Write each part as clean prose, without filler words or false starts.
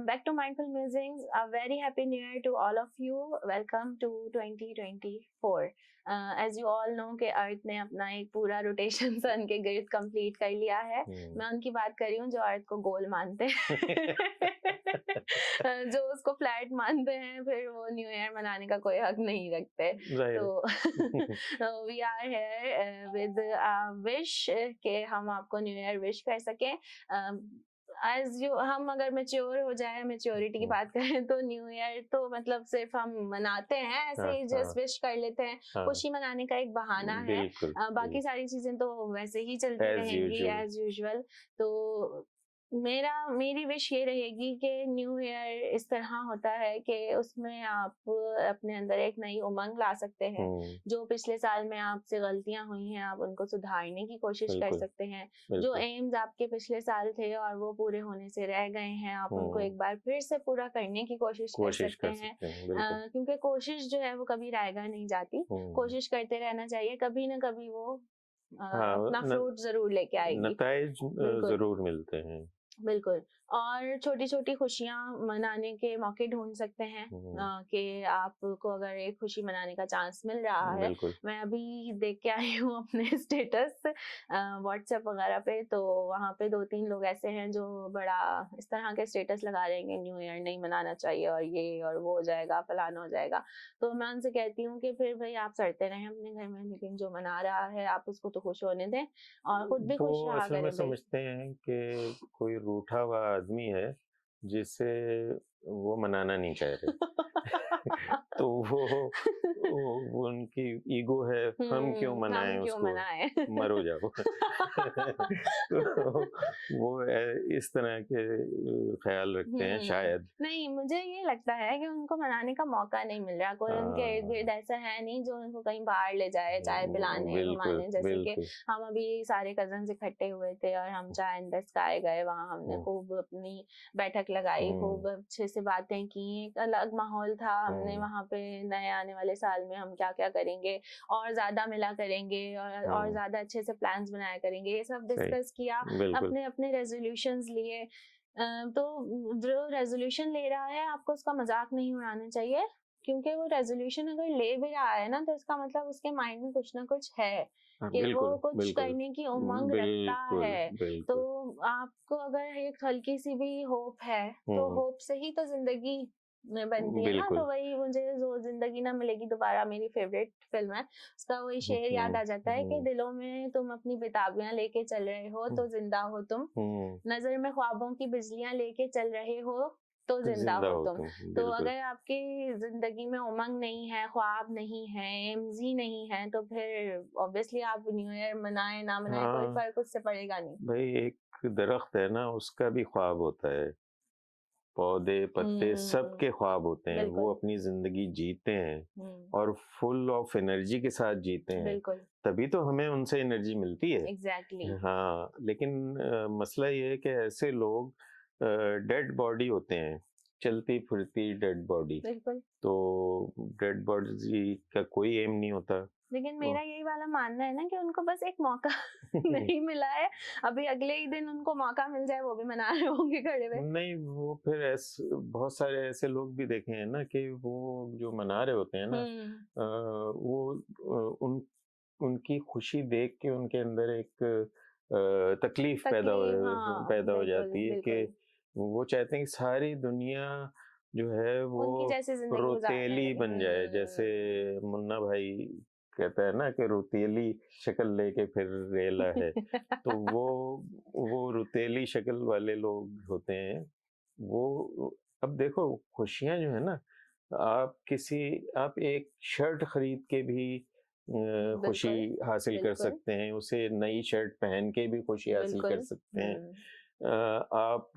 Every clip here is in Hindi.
Welcome back to Mindful Musings. A very happy new year to all of you. Welcome to 2024. As you all know कि अर्थ ने अपना एक पूरा रोटेशन सन के गिर्द कंप्लीट कर लिया है. मैं उनकी बात कर रही हूँ जो अर्थ को गोल मानते हैं. जो उसको फ्लैट मानते हैं फिर वो न्यू ईयर मनाने का कोई हक नहीं रखते. तो we are here with wish के हम आपको न्यू ईयर विश कर सकें. हम अगर मेच्योर हो जाए, मेच्योरिटी की बात करें तो न्यू ईयर तो मतलब सिर्फ हम मनाते हैं ऐसे ही, जस्ट विश कर लेते हैं. खुशी मनाने का एक बहाना है. बाकी सारी चीजें तो वैसे ही चलती रहेंगी एज यूजुअल. तो मेरी विश ये रहेगी कि न्यू ईयर इस तरह होता है कि उसमें आप अपने अंदर एक नई उमंग ला सकते हैं. जो पिछले साल में आपसे गलतियां हुई हैं आप उनको सुधारने की कोशिश कर सकते हैं. जो एम्स आपके पिछले साल थे और वो पूरे होने से रह गए हैं आप उनको एक बार फिर से पूरा करने की कोशिश कर सकते हैं. क्योंकि कोशिश जो है वो कभी रायगा नहीं जाती. कोशिश करते रहना चाहिए, कभी ना कभी वो अपना फ्रूट जरूर लेके आएगी, नताइज जरूर मिलते हैं. बिल्कुल. और छोटी छोटी खुशियां मनाने के मौके ढूंढ सकते हैं कि आपको अगर एक खुशी मनाने का चांस मिल रहा है. मैं अभी देख के आई हूँ अपने स्टेटस व्हाट्सएप वगैरह पे, तो वहाँ पे 2-3 लोग ऐसे हैं जो बड़ा इस तरह के स्टेटस लगा रहे हैं कि न्यू ईयर नहीं मनाना चाहिए और ये और वो हो जाएगा, फलाना हो जाएगा. तो मैं उनसे कहती हूँ कि फिर भाई आप सड़ते रहें अपने घर में, लेकिन जो मना रहा है आप उसको तो खुश होने दें और खुद भी खुश रहा करें. समझते हैं कि कोई रूठा हुआ आदमी है जिसे वो मनाना नहीं चाह रहे. तो वो उनकी ईगो है, हम क्यों मनाएं उसको, मरो जाओ. तो वो इस तरह के ख्याल रखते हैं शायद. नहीं, मुझे ये लगता है कि उनको मनाने का मौका नहीं मिल रहा. कोई उनके इर्द गिर्द ऐसा है नहीं जो उनको कहीं बाहर ले जाए, चाय पिलाने घुमाने. जैसे कि हम अभी सारे कजन्स इकट्ठे हुए थे और हम चाय एंड स्काई गए. वहाँ हमने खूब अपनी बैठक लगाई, खूब अच्छे से बातें की. एक अलग माहौल था. हमने वहाँ पे नए आने वाले साल में हम क्या क्या करेंगे और ज्यादा मिला करेंगे और ज्यादा अच्छे से प्लान्स बनाया करेंगे, ये सब डिस्कस किया. अपने अपने रेजोल्यूशंस लिए. तो जो रेजोल्यूशन ले रहा है आपको उसका मजाक नहीं उड़ाना चाहिए, क्योंकि वो रेजोल्यूशन अगर ले भी रहा है ना तो इसका मतलब उसके माइंड में कुछ ना कुछ है कि वो कुछ करने की उमंग रखता है. तो आपको अगर एक हल्की सी भी होप है तो होप से ही तो जिंदगी बनती है ना. तो वही मुझे जो जिंदगी ना मिलेगी दोबारा, मेरी फेवरेट फिल्म है, उसका वही शेर याद आ जाता है कि दिलों में तुम अपनी बेताबियां लेके चल रहे हो तो जिंदा हो तुम. नजर में ख्वाबों की बिजलियां लेके चल रहे हो तो जिंदा हो तुम. तो अगर आपकी जिंदगी में उमंग नहीं है, ख्वाब नहीं है, एम्स ही नहीं है, तो फिर ऑब्वियसली आप न्यू ईयर मनाए ना मनाए कोई फर्क उससे पड़ेगा नहीं. भाई एक दरख्त है ना, उसका भी ख्वाब होता है, पौधे पत्ते सबके ख्वाब होते हैं. वो अपनी जिंदगी जीते हैं और फुल ऑफ एनर्जी के साथ जीते हैं. तभी तो हमें उनसे एनर्जी मिलती है. एग्जैक्टली. हाँ, लेकिन मसला ये है कि ऐसे लोग डेड बॉडी होते हैं, चलती फिरती डेड बॉडी. तो डेड बॉडी का कोई एम नहीं होता. लेकिन मेरा यही वाला मानना है ना कि उनको बस एक मौका नहीं मिला है. अभी अगले ही दिन उनको मौका मिल जाए वो भी मना रहे होंगे खड़े हुए. नहीं, वो फिर ऐसे बहुत सारे ऐसे लोग भी देखे हैं ना कि वो जो मना रहे होते हैं ना, वो उनकी खुशी देख के उनके अंदर एक तकलीफ पैदा हो जाती है कि वो चाहते हैं कि सारी दुनिया जो है वो रोतेली बन जाए. जैसे मुन्ना भाई कहता है ना कि रुतीली शक्ल लेके फिर रेला है. तो वो रुतीली शक्ल वाले लोग होते हैं. वो अब देखो, खुशियां जो है ना, आप एक शर्ट खरीद के भी खुशी हासिल कर सकते हैं. उसे नई शर्ट पहन के भी खुशी हासिल कर सकते हैं. आप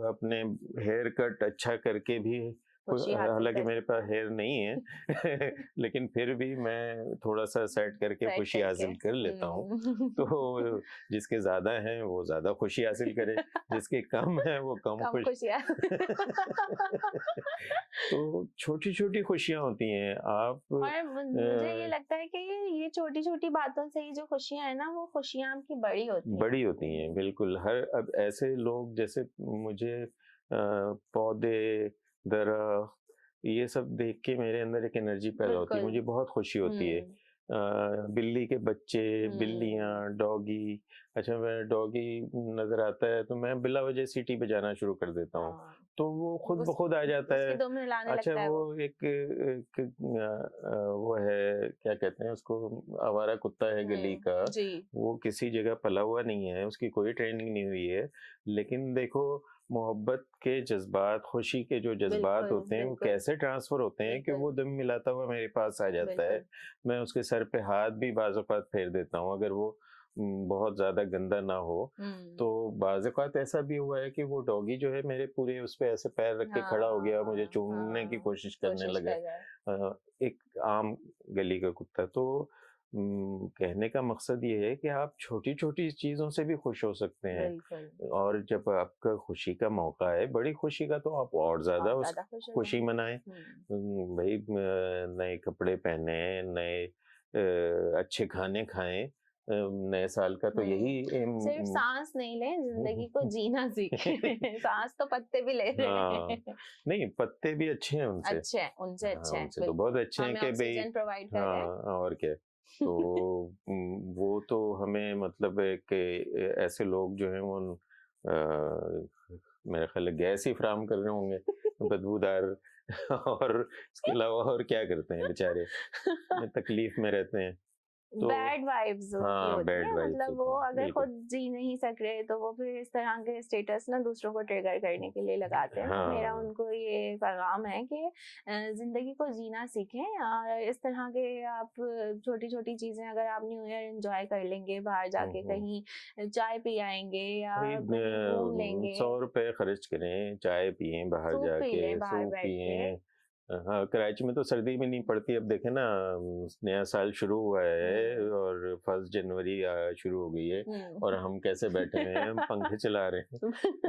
अपने हेयर कट अच्छा करके भी, हालांकि मेरे पास हेयर नहीं है लेकिन फिर भी मैं थोड़ा सा सेट करके खुशी हासिल कर लेता हूँ. तो जिसके ज्यादा है वो ज्यादा खुशी हासिल करे, जिसके कम है वो कम खुशियाँ. तो छोटी छोटी खुशियाँ होती हैं. और मुझे ये लगता है कि ये छोटी छोटी बातों से ही जो खुशियाँ है ना, वो खुशियाँ आपकी बड़ी होती हैं. बिल्कुल. अब ऐसे लोग, जैसे मुझे पौधे, दरख्त, ये सब देख के मेरे अंदर एक एनर्जी पैदा होती है, बिल्कुल। मुझे बहुत खुशी होती है। बिल्ली के बच्चे, बिल्लियाँ, डॉगी, अच्छा मैं डॉगी नज़र आता है तो मैं बिला वजह सीटी बजाना शुरू कर देता हूँ, हाँ, तो वो खुद ब उस खुद आ जाता उसकी है। दुम हिलाने अच्छा लगता है वो वो। एक वो है, क्या कहते हैं उसको, आवारा कुत्ता है गली का, जी। वो किसी जगह पला हुआ नहीं है, उसकी कोई ट्रेनिंग नहीं हुई है, लेकिन देखो मोहब्बत के जज़्बात, खुशी के जो जज़्बात बिल्कुल, होते हैं, वो बिल्कुल, कैसे ट्रांसफ़र होते हैं कि बिल्कुल, वो दम मिलाता हुआ मेरे पास आ जाता है। बिल्कुल। मैं उसके सर पे हाथ भी बाज़ औक़ात फेर देता हूँ, अगर वो बहुत ज़्यादा गंदा ना हो, हुँ। तो बाज़ औक़ात ऐसा भी हुआ है कि वो डॉगी जो है मेरे पूरे उस पे ऐसे पैर रख के खड़ा हो गया, मुझे चूमने की हाँ, कोशिश करने कोशिश लगा। कर रहा है। एक आम गली का कुत्ता। तो कहने का मकसद ये है कि आप छोटी-छोटी चीज़ों से भी खुश हो सकते हैं, बिल्कुल, और जब आपका खुशी का मौका है, बड़ी खुशी का, तो आप और ज़्यादा और उस ज़्यादा खुश हो खुशी जाएँगे। मनाएँ। हुँ। भई नए कपड़े पहने, नए अच्छे खाने खाएँ, नए साल का तो यही हुँ, एम सिर्फ साँस नहीं लें, ज़िंदगी को जीना सीखें। साँस तो पत्ते भी ले रहे हाँ, हैं। नहीं पत्ते भी अच्छे हैं उनसे। अच्छे हैं, उनसे हाँ, अच्छे हैं, उनसे तो बहुत बिल्कुल। अच्छे हैं हमें कि भई, ऑक्सीजन प्रोवाइड कर रहे हैं। हाँ, और क्या। तो वो तो हमें मतलब एक ऐसे लोग जो हैं वो मेरा ख़्याल है गैस ही फ़राहम कर रहे होंगे, बदबूदार और इसके अलावा और क्या करते हैं बेचारे, तकलीफ़ में रहते हैं। तो बैड वाइब्स उनकी हाँ, होती बैड है, वाइब्स मतलब वो होते हैं, अगर बिल्कुल। खुद जी नहीं सक रहे तो वो फिर इस तरह के स्टेटस ना दूसरों को ट्रिगर करने के लिए लगाते हैं। तो मेरा हाँ, उनको ये पैगाम है कि जिंदगी को जीना सीखें, और इस तरह के आप छोटी-छोटी चीजें अगर आप न्यू ईयर एंजॉय कर लेंगे, बाहर हुँ, जाके हुँ। कहीं चाय पी आएंगे या भाई कहीं घूम लेंगे, ₹100 खर्च करें, चाय पिएँ बाहर सूप पी जाके, लें बाहर सूप बैठ के। पिएँ। हाँ, कराची में तो सर्दी भी नहीं पड़ती, अब देखें ना, नया साल शुरू हुआ है हुँ, और 1 जनवरी शुरू हो गई है, और हुँ। हम कैसे बैठे हुए हैं, हम पंखे चला रहे हैं।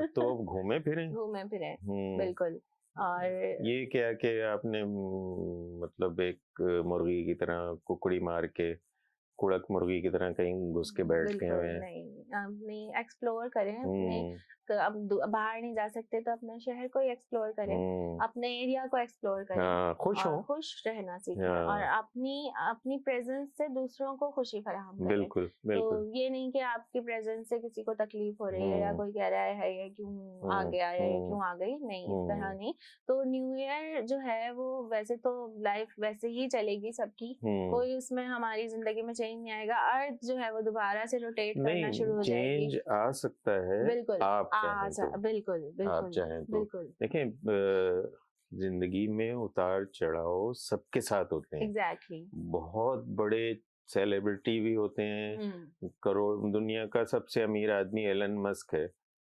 तो अब घूमें-फिरें। घूमे फिरे, हुँ, बिल्कुल। और ये क्या कि आपने मतलब एक मुर्गी की तरह कुकड़ी मार के, कुड़क मुर्गी की तरह कहीं घुस के बैठ गए बिल्कुल हुए हैं। नहीं, अपनी एक्सप्लोर करें अपने हुँ, अब बाहर नहीं जा सकते तो अपने शहर को ही एक्सप्लोर करें, हुँ। अपने एरिया को एक्सप्लोर करें हाँ, खुश और हों। खुश रहना सीखें और हाँ, अपनी अपनी प्रेजेंस से दूसरों को खुशी फराहम करें। बिल्कुल, तो बिल्कुल। ये नहीं कि आपकी प्रेजेंस से किसी को तकलीफ हो रही है या हुँ, कोई कह रहा है ये क्यों आ हुँ, गया या ये हुँ, क्यों आ गई, नहीं इस तरह हुँ, नहीं। तो न्यू ईयर जो है वो वैसे तो लाइफ वैसे ही चलेगी सबकी, हुँ। कोई उसमें हमारी ज़िंदगी में चेंज नहीं आएगा, अर्थ जो है वो दोबारा से रोटेट करना नहीं, शुरू हो जाएगी। चेंज आ सकता है, बिल्कुल, आप चाहें तो। बिल्कुल, आप बिल्कुल, चाहें तो। बिल्कुल, देखें ज़िंदगी में उतार-चढ़ाव सबके साथ होते हैं। एग्ज़ैक्टली। बहुत बड़े सेलिब्रिटी भी होते हैं, हुँ, करोड़ दुनिया का सबसे अमीर आदमी एलन मस्क है।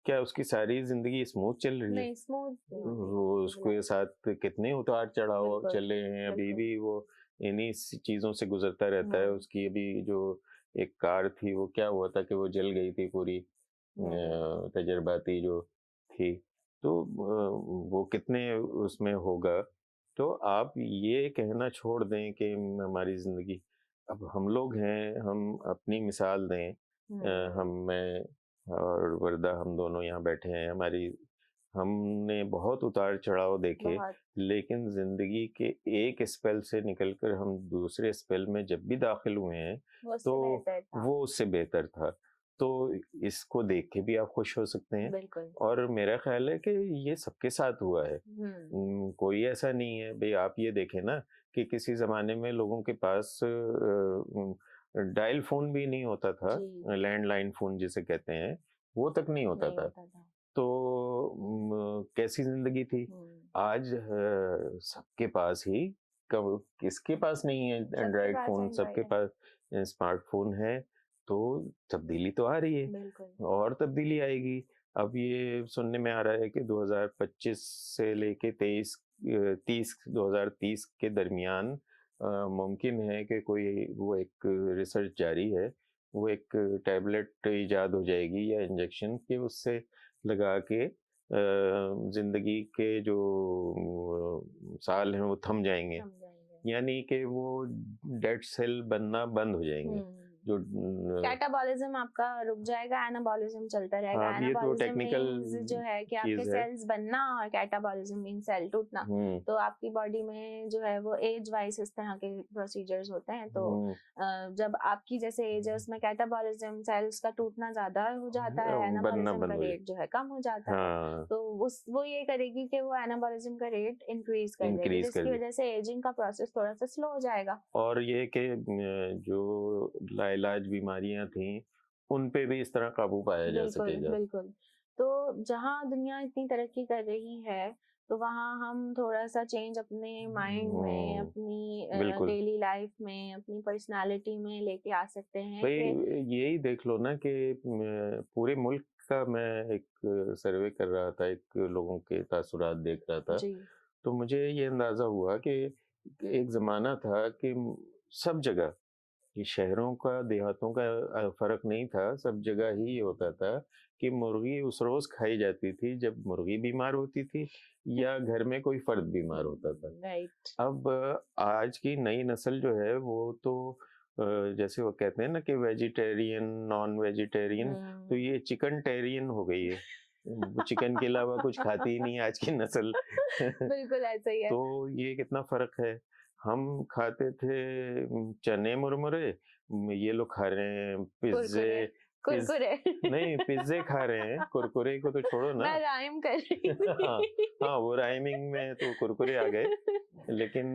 क्या उसकी सारी ज़िंदगी स्मूथ चल रही है? नहीं स्मूथ नहीं होती वो किसी की उसके लाइफ़। साथ कितने उतार-चढ़ाव बिल्कुल, चले हैं, अभी बिल्कुल। भी वो इन्हीं चीज़ों से गुज़रता रहता है। हुँ, उसकी अभी जो एक कार थी, वो क्या हुआ था कि वो जल गई थी पूरी, हुँ, तजर्बाती जो थी। तो वो कितने उसमें होगा, तो आप ये कहना छोड़ दें कि हमारी ज़िंदगी, अब हम लोग हैं, हम अपनी मिसाल दें। हम, हुँ, मैं और वर्दा, हम दोनों यहाँ बैठे हैं, हमारी हमने बहुत उतार-चढ़ाव देखे, बहुत लेकिन ज़िंदगी के एक स्पेल से निकलकर हम दूसरे स्पेल में जब भी दाखिल हुए हैं, वो उससे तो बेहतर था। वो उससे बेहतर था। तो इसको देख के भी आप खुश हो सकते हैं, बिल्कुल। और मेरा ख़्याल है कि ये सबके साथ हुआ है। हुँ, कोई ऐसा नहीं है, भई आप ये देखें ना कि किसी ज़माने में लोगों के पास डायल फ़ोन भी नहीं होता था, जी, लैंडलाइन फ़ोन जिसे कहते हैं, वो तक नहीं होता नहीं था। होता था। तो कैसी ज़िंदगी थी? हुँ, आज सबके पास ही, कब किसके पास नहीं है सबके एंड्रॉयड पास फ़ोन, सबके एंड्रॉइड है। पास स्मार्टफ़ोन है, तो तब्दीली तो आ रही है, बिल्कुल। और तब्दीली आएगी। अब ये सुनने में आ रहा है कि 2025 से लेके 2030 के दरमियान मुमकिन है कि कोई वो एक रिसर्च जारी है, वो एक टैबलेट ईज़ाद हो जाएगी या इंजेक्शन कि उससे लगा के ज़िंदगी के जो साल हैं वो थम जाएँगे। समझाएँगे। यानी कि वो डेड सेल बनना बंद हो जाएँगे। हुँ, जो कैटाबॉलिज्म आपका रुक जाएगा, एनाबॉलिज्म चलता रहेगा। हाँ, ये तो टेक्निकल जो है कि आपके सेल्स बनना, और कैटाबॉलिज्म मीन सेल टूटना। तो आपकी बॉडी में जो है वो एज वाइज इस तरह के प्रोसीजर्स होते हैं। तो जब आपकी जैसे एज है उसमें कैटाबॉलिज्म सेल्स का टूटना ज्यादा हो जाता है, एनाबॉलिज्म का रेट जो है कम हो जाता है। तो वो ये करेगी कि वो एनाबॉलिज्म का रेट इंक्रीज कर देगी, जिसकी वजह से एजिंग का प्रोसेस थोड़ा सा स्लो हो जाएगा। और ये कि जो लाइलाज बीमारियां थी उन पे भी इस तरह काबू पाया जा सकेगा। बिल्कुल। तो जहाँ दुनिया इतनी तरक्की कर रही है तो वहाँ हम थोड़ा सा चेंज अपने माइंड में, अपनी डेली लाइफ में, अपनी पर्सनालिटी में लेके आ सकते हैं। भाई यही देख लो ना कि पूरे मुल्क का मैं एक सर्वे कर रहा था, एक लोगों के तासुरात देख रहा था, तो मुझे ये अंदाजा हुआ कि एक ज़माना था कि सब जगह, ये शहरों का देहातों का फर्क नहीं था, सब जगह ही होता था कि मुर्गी उस रोज खाई जाती थी जब मुर्गी बीमार होती थी या घर में कोई फर्द बीमार होता था। अब आज की नई नस्ल जो है वो तो जैसे वो कहते हैं ना कि वेजिटेरियन, नॉन वेजिटेरियन, तो ये चिकन टेरियन हो गई है। चिकन के अलावा कुछ खाती ही नहीं आज की नस्ल। बिल्कुल ऐसा ही है। तो ये कितना फर्क है। हम खाते थे चने मुरमुरे, ये लोग खा रहे हैं पिज्जे, कुरकुरे नहीं पिज्जे खा रहे हैं, कुरकुरे को तो छोड़ो ना। मैं राइम कर रही हाँ, वो राइमिंग में तो कुरकुरे आ गए, लेकिन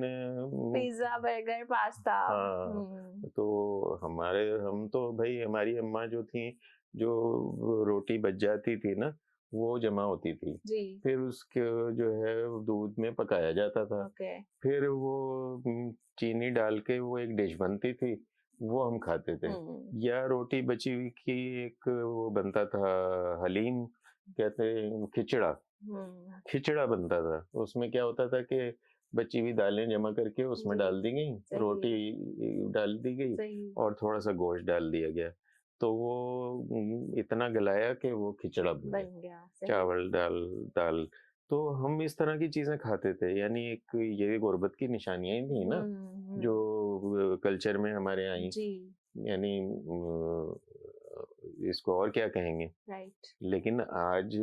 पिज्जा, बर्गर, पास्ता। हाँ, तो हम तो भाई, हमारी अम्मा जो थी, जो रोटी बच जाती थी ना वो जमा होती थी जी। फिर उसके जो है दूध में पकाया जाता था। फिर वो चीनी डाल के वो एक डिश बनती थी, वो हम खाते थे। या रोटी बची हुई की एक वो बनता था, हलीम कहते हैं, खिचड़ा बनता था। उसमें क्या होता था कि बची हुई दालें जमा करके उसमें डाल दी गई, रोटी डाल दी गई और थोड़ा सा गोश्त डाल दिया गया, तो वो इतना गलाया कि वो खिचड़ा बन गया, चावल दाल। तो हम इस तरह की चीजें खाते थे, यानी एक ये गुर्बत की निशानियां ही थी ना जो कल्चर में हमारे आई, यानी इसको और क्या कहेंगे। लेकिन आज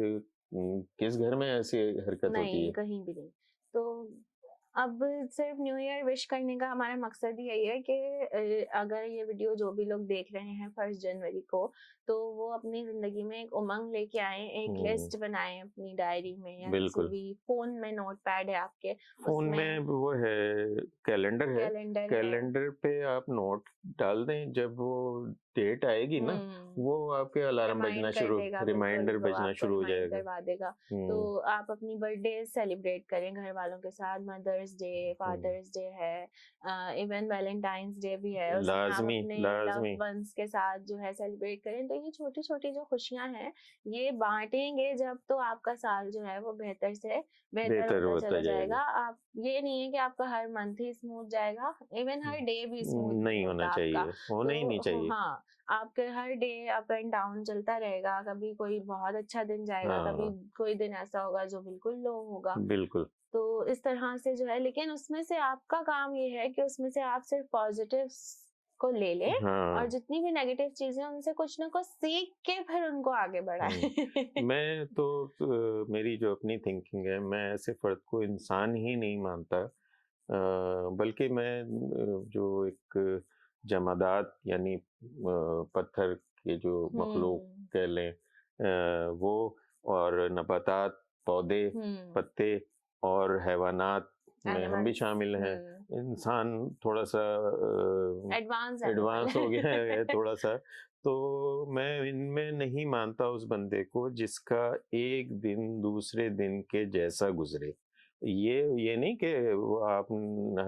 किस घर में ऐसी हरकत होती है? कहीं भी नहीं। तो अब सिर्फ न्यू ईयर विश करने का हमारा मकसद ही यही है कि अगर ये वीडियो जो भी लोग देख रहे हैं 1 जनवरी को, तो वो अपनी जिंदगी में एक उमंग लेके आए, एक लिस्ट बनाएं अपनी डायरी में या किसी भी फोन में, नोट पैड है आपके फोन में, वो है कैलेंडर है, कैलेंडर पे आप नोट डाल दें, जब वो डेट आएगी ना वो आपके अलार्म बजना शुरू, रिमाइंडर बजना शुरू हो जाएगा, करवा देगा। तो आप अपनी बर्थडे सेलिब्रेट करें घर वालों के साथ, मदर्स डे, फादर्स डे है, इवन वैलेंटाइंस डे भी है, लाजमी लव्ड वंस के साथ जो है सेलिब्रेट करें। तो ये छोटी छोटी जो खुशियां हैं ये बांटेंगे जब, तो आपका साल जो है वो बेहतर से बेहतर होता चला जाएगा। आप ये नहीं है कि आपका हर मंथ ही स्मूथ जाएगा, इवन हर डे भी स्मूथ नहीं होना चाहिए, होना ही नहीं चाहिए। हाँ, आपके हर डे अप एंड डाउन चलता रहेगा, कभी कोई बहुत अच्छा दिन जाएगा, कभी कोई दिन ऐसा होगा जो बिल्कुल लो होगा। बिल्कुल। तो इस तरह से जो है, लेकिन उसमें से आपका काम ये है कि उसमें से आप सिर्फ पॉजिटिव को ले लें और जितनी भी नेगेटिव चीजें उनसे कुछ ना कुछ सीख के फिर उनको आगे बढ़ाएं। मैं तो मेरी जो अपनी थिंकिंग है, मैं ऐसे फर्द को इंसान ही नहीं मानता, बल्कि मैं जो एक जमादात यानी पत्थर के जो मखलूक कह लें, वो और नबातात, पौधे, पत्ते और हैवानात में हम भी शामिल हैं। इंसान थोड़ा सा एडवांस हो गया है थोड़ा सा, तो मैं इनमें नहीं मानता उस बंदे को जिसका एक दिन दूसरे दिन के जैसा गुजरे। ये नहीं कि आप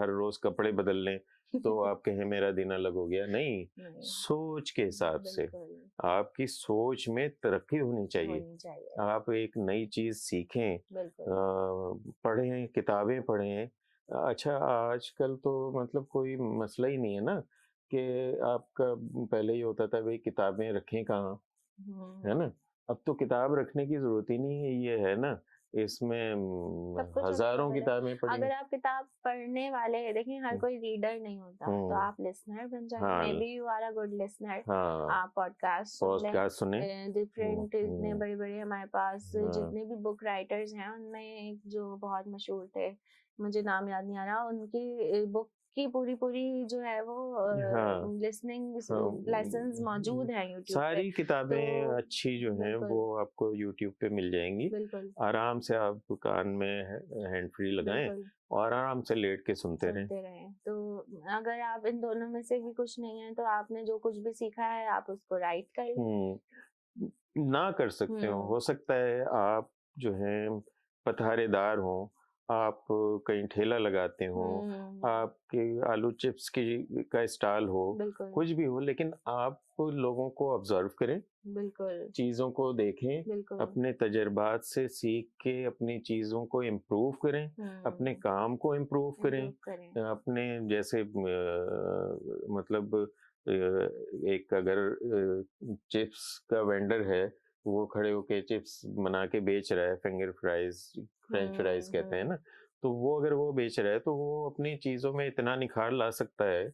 हर रोज कपड़े बदल लें तो आप कहें मेरा दिन अलग हो गया, नहीं, सोच के हिसाब से आपकी सोच में तरक्की होनी चाहिए। आप एक नई चीज सीखें, पढ़ें, किताबें पढ़ें। अच्छा, आजकल तो मतलब कोई मसला ही नहीं है ना कि आपका, पहले ही होता था भाई किताबें रखें कहाँ, है ना। अब तो किताब रखने की जरूरत ही नहीं है, ये है ना इसमें सब कुछ हजारों अवेलेबल है। किताबें पढ़ी। अगर आप किताब पढ़ने वाले हैं, देखिए हर कोई रीडर नहीं होता, तो आप लिसनर बन जाए। हाँ maybe you are a good listener. हाँ आप पॉडकास्ट सुन लें, पॉडकास्ट सुने। डिफरेंट इतने बड़े बड़े हमारे पास हाँ जितने भी बुक राइटर्स हैं, उनमें एक जो बहुत मशहूर थे, मुझे नाम याद नहीं आ रहा, उनकी बुक की पूरी पूरी जो है वो हाँ लिसनिंग हाँ लेसन्स मौजूद हैं यूट्यूब पे। सारी किताबें तो अच्छी जो हैं बिल्कुल वो आपको यूट्यूब पे मिल जाएंगी। बिल्कुल आराम से आप कान में हैंड फ्री लगाएं बिल्कुल और आराम से लेट के सुनते रहें। सुनते रहें। तो अगर आप इन दोनों में से भी कुछ नहीं है, तो आपने जो कुछ भी सीखा है आप उसको राइट कर लें। ना कर सकते हो सकता है आप जो हैं पथारेदार हो, आप कहीं ठेला लगाते हो, आपके आलू चिप्स की का स्टॉल हो, बिल्कुल कुछ भी हो, लेकिन आप लोगों को ऑब्जर्व करें, बिल्कुल चीज़ों को देखें, बिल्कुल अपने तजुर्बात से सीख के अपनी चीज़ों को इम्प्रूव करें, अपने काम को इम्प्रूव करें। इम्प्रूव करें। अपने जैसे मतलब एक अगर चिप्स का वेंडर है, वो खड़े होके चिप्स बना के बेच रहा है, फिंगर फ्राइज, फ्रेंच फ्राइज कहते हैं ना, तो वो अगर वो बेच रहा है तो वो अपनी चीज़ों में इतना निखार ला सकता है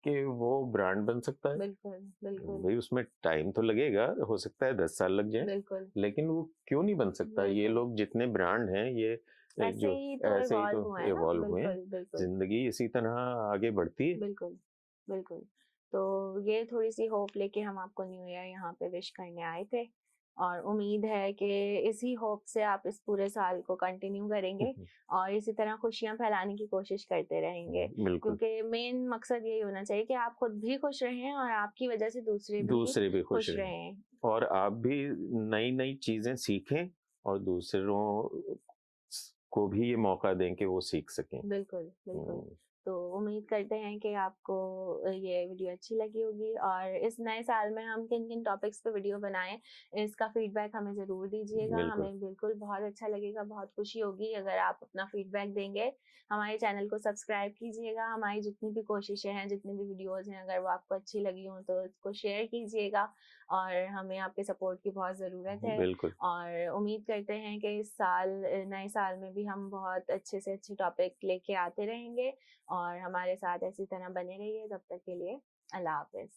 कि वो ब्रांड बन सकता है। बिल्कुल बिल्कुल भाई उसमें टाइम तो लगेगा, हो सकता है 10 साल लग जाए, बिल्कुल लेकिन वो क्यों नहीं बन सकता। ये बिल्कुल लोग जितने ब्रांड हैं ये ऐसे जो ही तो ऐसे ही इवॉल्व तो हुए हैं ना। इवॉल्व हुए हैं, बिल्कुल बिल्कुल जिंदगी इसी तरह आगे बढ़ती है। बिल्कुल बिल्कुल। तो ये थोड़ी सी होप लेके हम आपको न्यू ईयर यहाँ पे विश करने आए थे, और उम्मीद है कि इसी होप से आप इस पूरे साल को कंटिन्यू करेंगे और इसी तरह खुशियां फैलाने की कोशिश करते रहेंगे, बिल्कुल, क्योंकि मेन मकसद यही होना चाहिए कि आप खुद भी खुश रहें और आपकी वजह से दूसरे भी दूसरे भी खुश खुश रहें रहें। और आप भी नई नई चीजें सीखें और दूसरों को भी ये मौका दें कि वो सीख सकें। बिल्कुल बिल्कुल। तो उम्मीद करते हैं कि आपको ये वीडियो अच्छी लगी होगी, और इस नए साल में हम किन किन टॉपिक्स पे वीडियो बनाएं, इसका फीडबैक हमें ज़रूर दीजिएगा। बिल्कुल हमें बिल्कुल बहुत अच्छा लगेगा, बहुत खुशी होगी अगर आप अपना फीडबैक देंगे। हमारे चैनल को सब्सक्राइब कीजिएगा, हमारी जितनी भी कोशिशें हैं, जितनी भी वीडियोज़ हैं, अगर वो आपको अच्छी लगी हो तो इसको शेयर कीजिएगा, और हमें आपके सपोर्ट की बहुत ज़रूरत है। बिल्कुल और उम्मीद करते हैं कि इस साल, नए साल में भी हम बहुत अच्छे से अच्छे टॉपिक लेके आते रहेंगे, और हमारे साथ इसी तरह बने रहिए। तब तक के लिए अल्लाह हाफ़िज़।